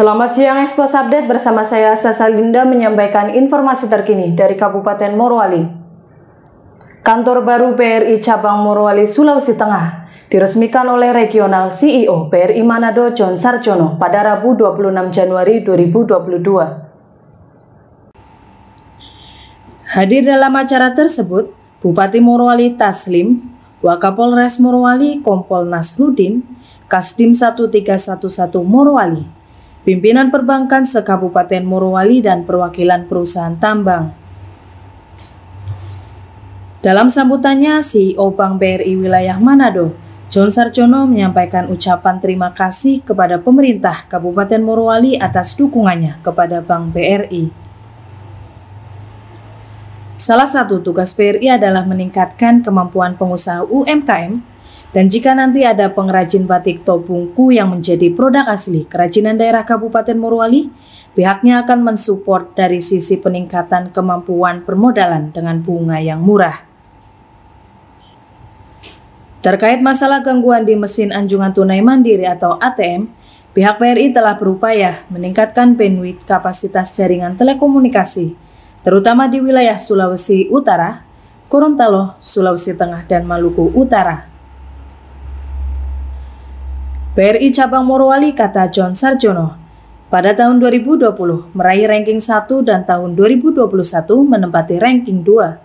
Selamat siang, Ekspos Update bersama saya Sasalinda menyampaikan informasi terkini dari Kabupaten Morowali. Kantor baru BRI Cabang Morowali, Sulawesi Tengah diresmikan oleh Regional CEO BRI Manado John Sarjono pada Rabu 26 Januari 2022. Hadir dalam acara tersebut, Bupati Morowali Taslim, Wakapolres Morowali Kompol Nasruddin, Kasdim 1311 Morowali, pimpinan perbankan se-Kabupaten Morowali dan perwakilan perusahaan tambang. Dalam sambutannya, CEO Bank BRI Wilayah Manado, John Sarjono menyampaikan ucapan terima kasih kepada pemerintah Kabupaten Morowali atas dukungannya kepada Bank BRI. Salah satu tugas BRI adalah meningkatkan kemampuan pengusaha UMKM, dan jika nanti ada pengrajin batik Tobungku yang menjadi produk asli kerajinan daerah Kabupaten Morowali, pihaknya akan mensupport dari sisi peningkatan kemampuan permodalan dengan bunga yang murah. Terkait masalah gangguan di mesin anjungan tunai mandiri atau ATM, pihak BRI telah berupaya meningkatkan bandwidth kapasitas jaringan telekomunikasi, terutama di wilayah Sulawesi Utara, Gorontalo, Sulawesi Tengah, dan Maluku Utara. BRI Cabang Morowali, kata John Sarjono, pada tahun 2020 meraih ranking 1 dan tahun 2021 menempati ranking 2.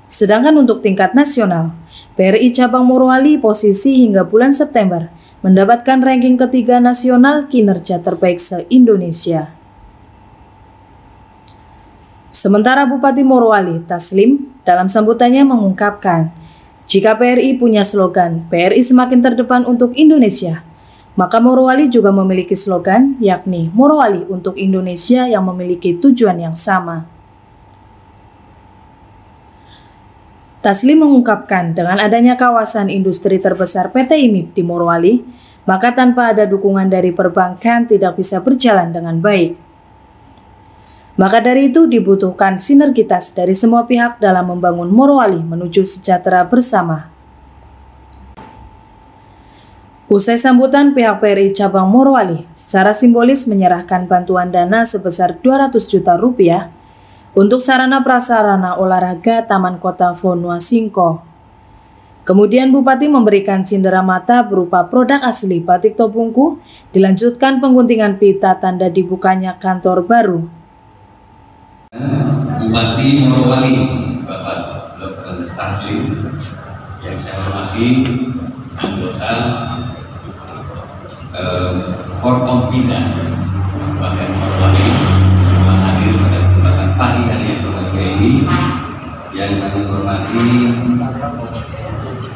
Sedangkan untuk tingkat nasional, BRI Cabang Morowali posisi hingga bulan September mendapatkan ranking ketiga nasional kinerja terbaik se-Indonesia. Sementara Bupati Morowali Taslim dalam sambutannya mengungkapkan, jika BRI punya slogan BRI semakin terdepan untuk Indonesia, maka Morowali juga memiliki slogan, yakni Morowali untuk Indonesia yang memiliki tujuan yang sama. Taslim mengungkapkan dengan adanya kawasan industri terbesar PT IMIP di Morowali, maka tanpa ada dukungan dari perbankan tidak bisa berjalan dengan baik. Maka dari itu dibutuhkan sinergitas dari semua pihak dalam membangun Morowali menuju sejahtera bersama. Usai sambutan, pihak BRI Cabang Morowali secara simbolis menyerahkan bantuan dana sebesar 200 juta rupiah untuk sarana prasarana olahraga Taman Kota Vonua Singko. Kemudian Bupati memberikan cindera mata berupa produk asli batik Tobungku, dilanjutkan pengguntingan pita tanda dibukanya kantor baru. Bupati Morowali, Bapak Dr. Taslim, yang saya hormati, anggota Forkompinda Kabupaten Morowali telah hadir pada kesempatan pagi hari yang berbahagia ini. Yang kami hormati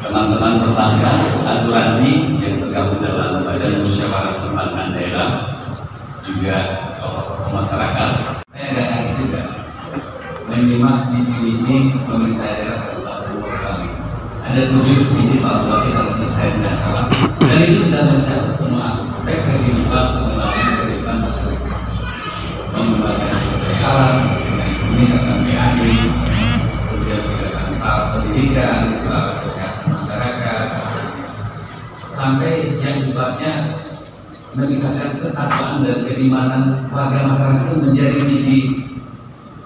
teman-teman perbankan asuransi yang tergabung dalam Badan Musyawarah Perbankan Daerah, juga tokoh-tokoh masyarakat. Saya agak kaget juga menyimak misi-misi pemerintah daerah Kabupaten Morowali. Ada 7 biji Pak Bupati kalau saya tidak salah, dan itu sudah mencakup semua aspek kehidupan pengembangan kehidupan masyarakat, pengembangan sumber daya alam, meningkatkan PAD, kemudian meningkatkan pendidikan, kesehatan masyarakat, sampai yang sifatnya meningkatkan ketakwaan dan keimanan warga masyarakat itu menjadi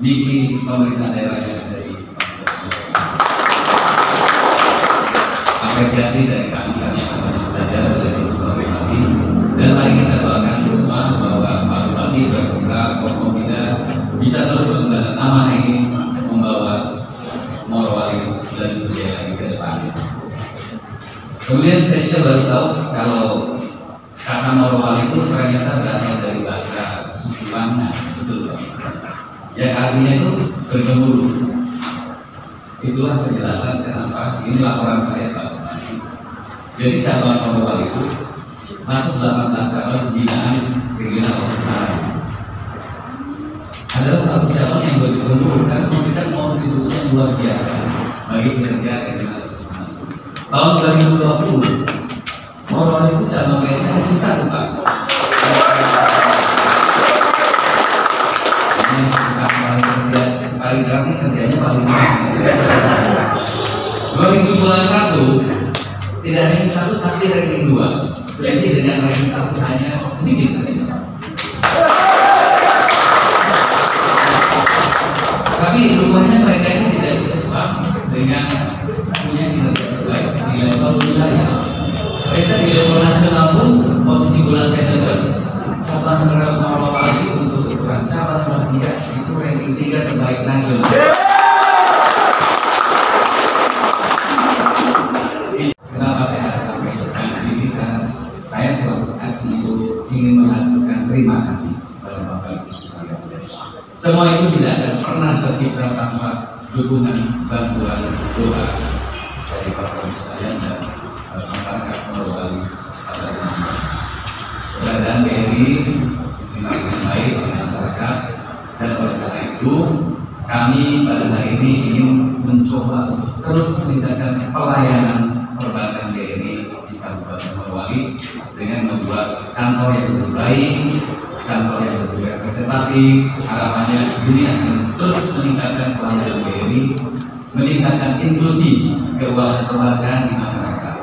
misi pemerintah daerah yang ada di apresiasi dari kami yang akan belajar dari situ Bupati, dan mari kita doakan semua bahwa Pak Bupati bersemoga Forkompinda bisa terus menggunakan amanah ini membawa Morowali lebih berjaya lagi ke depan. Kemudian saya juga baru tahu kalau kata Morowali itu ternyata berasal dari bahasa Sukuwana, betul Pak? Yang artinya itu bergemuruh. Itulah penjelasan kenapa ini laporan saya Pak. Jadi cabang Morowali itu masuk dalam cabang pembinaan regional usaha. Adalah satu cabang yang bergemuruh karena memberikan kontribusi yang luar biasa bagi kinerja regional usaha. Tahun 2020 Morowali itu cabang BRI ranking 1 Pak. Ini paling rapi kerjanya paling keras. 2021 tidak ranking 1 tapi ranking 2, selisih dengan ranking 1 hanya sedikit saja. Tapi rupanya mereka ini tidak puas dengan punya kinerja terbaik di level wilayah. Mereka di level nasional pun posisi bulan September cabang Morowali untuk ukuran cabang Malaysia itu ranking 3 terbaik nasional. Kenapa saya harus sampaikan ini? Karena saya selaku CEO ingin mengaturkan terima kasih kepada Bapak Ibu sekalian. Semua itu tidak akan pernah tercipta tanpa dukungan, bantuan, doa dari Bapak Ibu sekalian dan masyarakat Morowali pada umumnya. Keberadaan BRI dengan baik oleh masyarakat, dan oleh karena itu kami pada hari ini ingin mencoba terus meningkatkan pelayanan perbankan BRI di Kabupaten Morowali dengan membuat kantor yang lebih baik, kantor yang lebih representatif. Harapannya ini akan terus meningkatkan pelayanan BRI, meningkatkan inklusi keuangan perbankan di masyarakat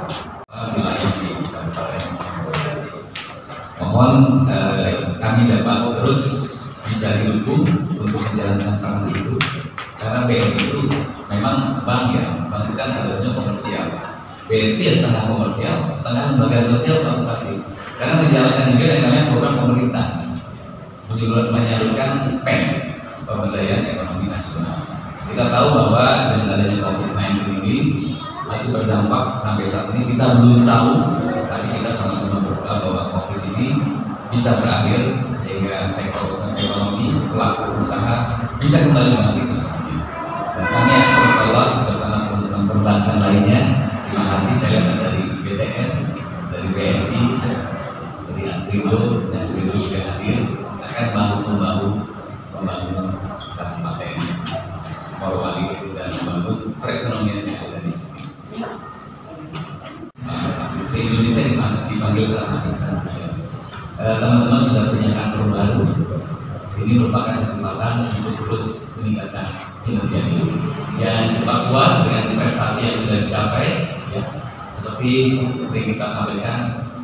wilayah di Kabupaten. Mohon kami dapat terus bisa didukung untuk menjalankan peran itu, karena BRI itu memang bank ya, bank itu kan harusnya komersial. BRI ya setengah komersial, setengah lembaga sosial Pak Bupati. Karena menjalankan juga yang namanya program pemerintah menyalurkan PEN, pemberdayaan ekonomi nasional. Kita tahu bahwa dengan adanya COVID-19 ini masih berdampak sampai saat ini, kita belum tahu, tapi kita sama-sama berdoa bahwa COVID ini bisa berakhir sehingga sektor ekonomi, pelaku usaha bisa kembali beraktivitas lagi. Dan kami akan insyaallah bersama teman-teman perbankan lainnya. Terima kasih, saya lihat dari BTN, dari BSI, dari Astrindo, dan Astrindo juga hadir, akan bahu-membahu membangun Kabupaten Morowali dan membangun perekonomian yang ada di sini. Se-Indonesia dipanggil sama Islam. Teman-teman sudah punya kantor baru. Ini merupakan kesempatan untuk terus meningkatkan kinerja ini. Jangan cepat puas dengan prestasi yang sudah dicapai. Ya. Seperti sering kita sampaikan,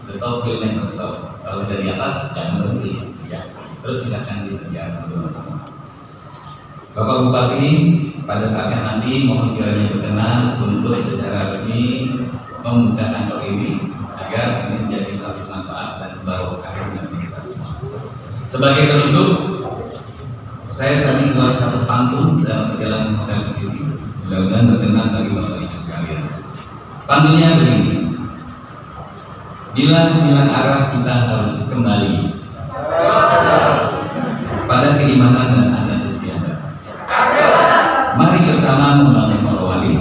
the top will never stop. Kalau sudah di atas, jangan berhenti. Ya. Terus tingkatkan kinerja bersama. Bapak Bupati, pada saatnya nanti mohon kiranya berkenan untuk secara resmi membuka kantor ini agar ini menjadi satu manfaat dan barokah bagi kita semua. Sebagai penutup, saya tadi buat satu pantun dalam perjalanan hotel ke sini. Mudah-mudahan berkenan bagi Bapak Ibu sekalian. Pantunnya begini: bila hilang arah kita harus kembali pada keimanan dan adat istiadat. Mari bersama membangun Morowali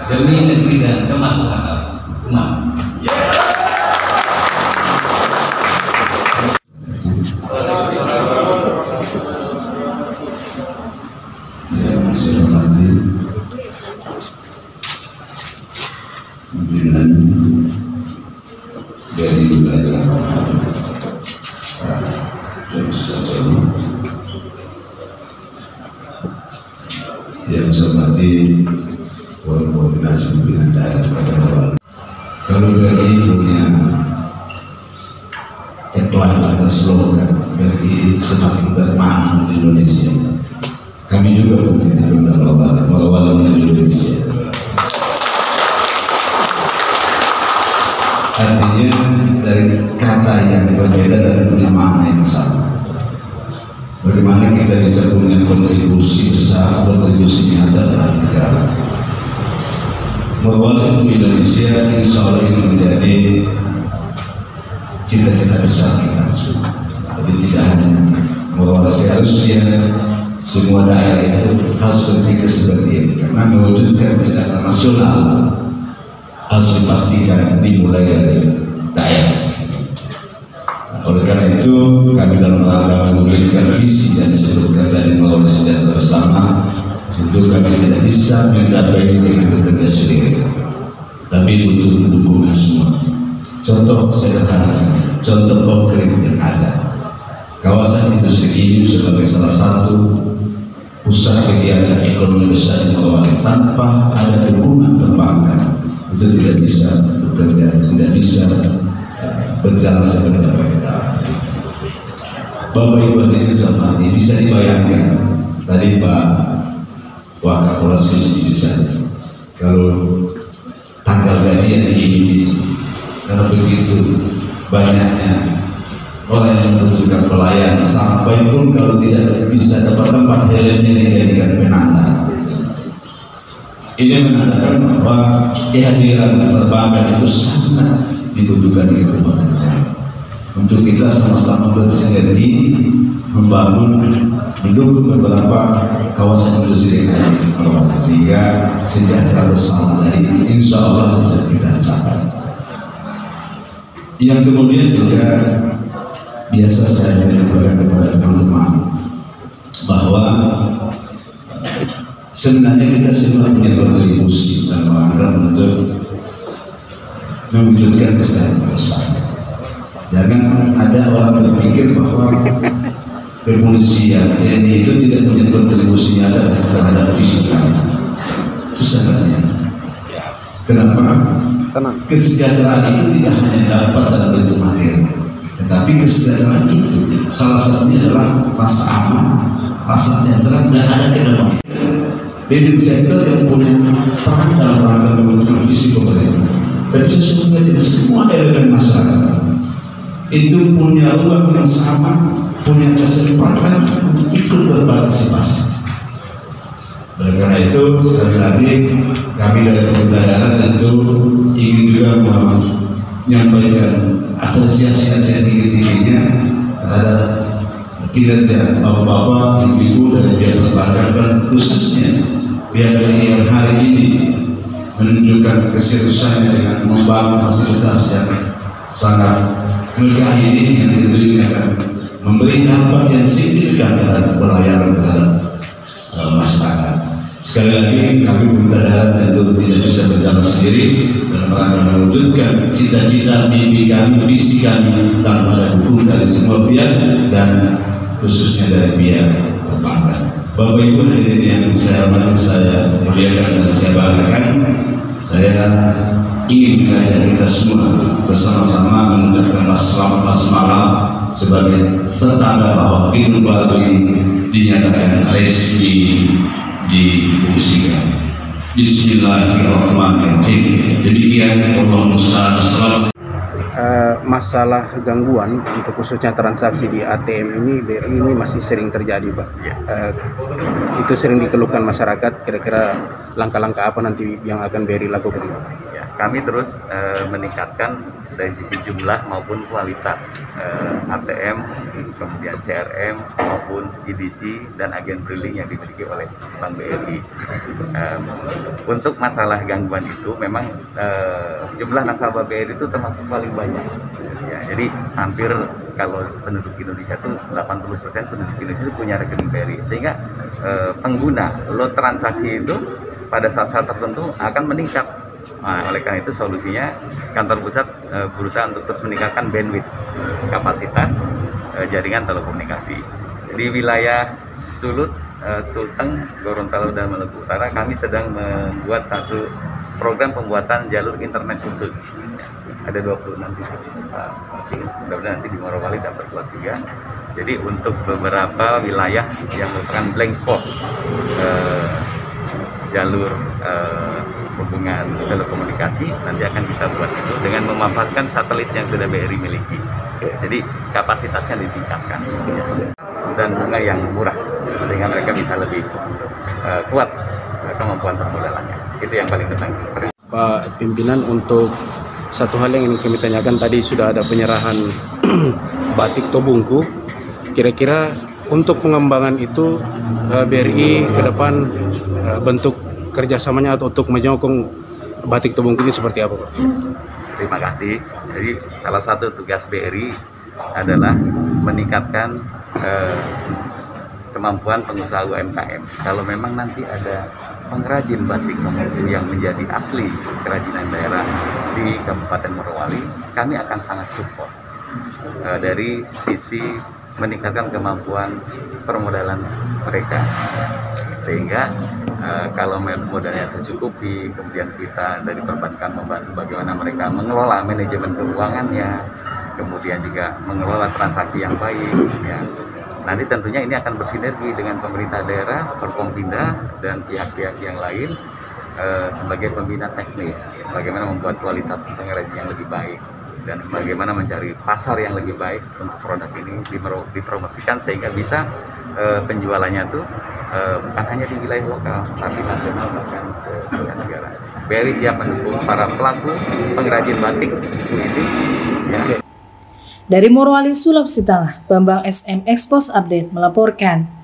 demi negeri dan kemaslahatan umat. Yang saya hormati pimpinan dari wilayah yang saya hormati koordinasi pimpinan daerah Kabupaten Morowali. Kalau BRI punya tagline atau slogan BRI semakin bermakna untuk Indonesia, kami juga punya Morowali untuk Indonesia. Artinya dari kata yang berbeda tapi punya makna yang sama. Bagaimana kita bisa punya kontribusi besar, kontribusi nyata dalam negara. Morowali untuk Indonesia, insya Allah ini menjadi cita-cita besar kita semua. Tapi tidak hanya Morowali, seharusnya semua daerah itu harus berpikir seperti ini, karena mewujudkan kesejahteraan nasional harus dipastikan dimulai dari daerah. Oleh karena itu, kami dalam rangka memberikan visi dan disebutkan tadi Morowali sejahtera bersama, tentu kami tidak bisa mencapai dengan bekerja sendiri, tapi butuh dukungan semua. Contoh sederhana saja, contoh konkret yang ada. Kawasan industri ini sebagai salah satu pusat kegiatan ekonomi besar di Morowali, tanpa ada dukungan perbankan itu tidak bisa bekerja, tidak bisa berjalan seperti apa. Bapak Ibu hadirin sekalian, bisa dibayangkan tadi Pak Wah, Kapolres bisa kalau tanggal gajian ini, karena begitu banyaknya orang yang membutuhkan pelayan, sampai pun kalau tidak bisa dapat tempat, helmnya dijadikan penanda. Ini menandakan bahwa kehadiran perbankan itu sangat dibutuhkan di Kabupaten Kutai. Untuk kita sama-sama bersinergi membangun, mendukung beberapa kawasan industri yang ada, sehingga sejahtera bersama tadi insya Allah bisa kita capai. Yang kemudian juga biasa saya menyampaikan kepada teman-teman bahwa sebenarnya kita semua punya kontribusi dalam rangka untuk mewujudkan kesejahteraan bersama. Jangan ada orang berpikir bahwa kepolisian TNI itu tidak punya kontribusi nyata terhadap fiskal. Itu sangat nyata. Kenapa? Kesejahteraan itu tidak hanya dapat dalam bentuk materi, tetapi kesejahteraan itu salah satunya adalah rasa aman, rasa sejahtera, dan ada kedamaian. Leading sektor yang punya peran dalam rangka membentuk visi pemerintah, tapi sesungguhnya tidak semua elemen masyarakat itu punya ruang yang sama, punya kesempatan untuk ikut berpartisipasi. Oleh karena itu, sekali lagi kami dari Pemerintah Daerah tentu ingin juga menyampaikan apresiasi yang tinggi-tingginya terhadap kinerja bapak-bapak, ibu-ibu dari pihak perbankan, dan khususnya pihak yang hari ini menunjukkan keseriusannya dengan membangun fasilitas yang sangat megah ini, yang tentu akan memberi dampak yang signifikan terhadap pelayanan terhadap masyarakat. Sekali lagi kami Pemerintah Daerah tentu tidak bisa berjalan sendiri dalam rangka mewujudkan cita-cita, mimpi kami, visi kami tanpa ada dukung dari semua pihak dan khususnya dari pihak perbankan. Bapak Ibu hadirin yang saya hormati, saya muliakan dan saya banggakan, saya ingin mengajak kita semua bersama-sama mengucapkan selamat malam sebagai pertanda bahwa Pintu Baru ini dinyatakan resmi difungsikan. Bismillahirrahmanirrahim. Demikian, Allah musta'an. Assalamualaikum. Masalah gangguan untuk khususnya transaksi di ATM ini BRI ini masih sering terjadi, Pak. Itu sering dikeluhkan masyarakat. Kira-kira langkah-langkah apa nanti yang akan BRI lakukan, Pak? Kami terus meningkatkan dari sisi jumlah maupun kualitas ATM, kemudian CRM maupun EDC dan agen drilling yang dimiliki oleh Bank BRI. Untuk masalah gangguan itu memang jumlah nasabah BRI itu termasuk paling banyak. Ya, jadi hampir kalau penduduk Indonesia itu 80% penduduk Indonesia itu punya rekening BRI, sehingga pengguna load transaksi itu pada saat-saat tertentu akan meningkat. Nah, oleh karena itu solusinya kantor pusat berusaha untuk terus meningkatkan bandwidth kapasitas jaringan telekomunikasi. Di wilayah Sulut, Sulteng, Gorontalo dan Maluku Utara kami sedang membuat satu program pembuatan jalur internet khusus. Ada 26 titik. Mudah-mudahan nanti di Morowali dapat slot juga. Jadi untuk beberapa wilayah yang merupakan blank spot jalur hubungan telekomunikasi nanti akan kita buat itu dengan memanfaatkan satelit yang sudah BRI miliki. Jadi kapasitasnya ditingkatkan dan bunga yang murah sehingga mereka bisa lebih kuat kemampuan permodalannya. Itu yang paling penting. Pak Pimpinan, untuk satu hal yang ingin kami tanyakan, tadi sudah ada penyerahan batik Tobungku. Kira-kira untuk pengembangan itu BRI ke depan bentuk kerjasamanya atau untuk menyokong batik Tobungku ini seperti apa, Pak? Terima kasih. Jadi salah satu tugas BRI adalah meningkatkan kemampuan pengusaha UMKM. Kalau memang nanti ada pengrajin batik Tobungku yang menjadi asli kerajinan daerah di Kabupaten Morowali, kami akan sangat support dari sisi meningkatkan kemampuan permodalan mereka, sehingga kalau modalnya tercukupi, kemudian kita dari perbankan membantu bagaimana mereka mengelola manajemen keuangannya, kemudian juga mengelola transaksi yang baik, ya. Nanti tentunya ini akan bersinergi dengan pemerintah daerah, Forkompinda, dan pihak-pihak yang lain sebagai pembina teknis, bagaimana membuat kualitas pengrajin yang lebih baik dan bagaimana mencari pasar yang lebih baik untuk produk ini dipromosikan sehingga bisa penjualannya tuh bukan hanya di wilayah lokal tapi nasional bahkan ke negara. BRI siap mendukung para pelaku pengrajin batik ini. Ya. Dari Morowali, Sulawesi Tengah, Bambang SM Expos Update melaporkan.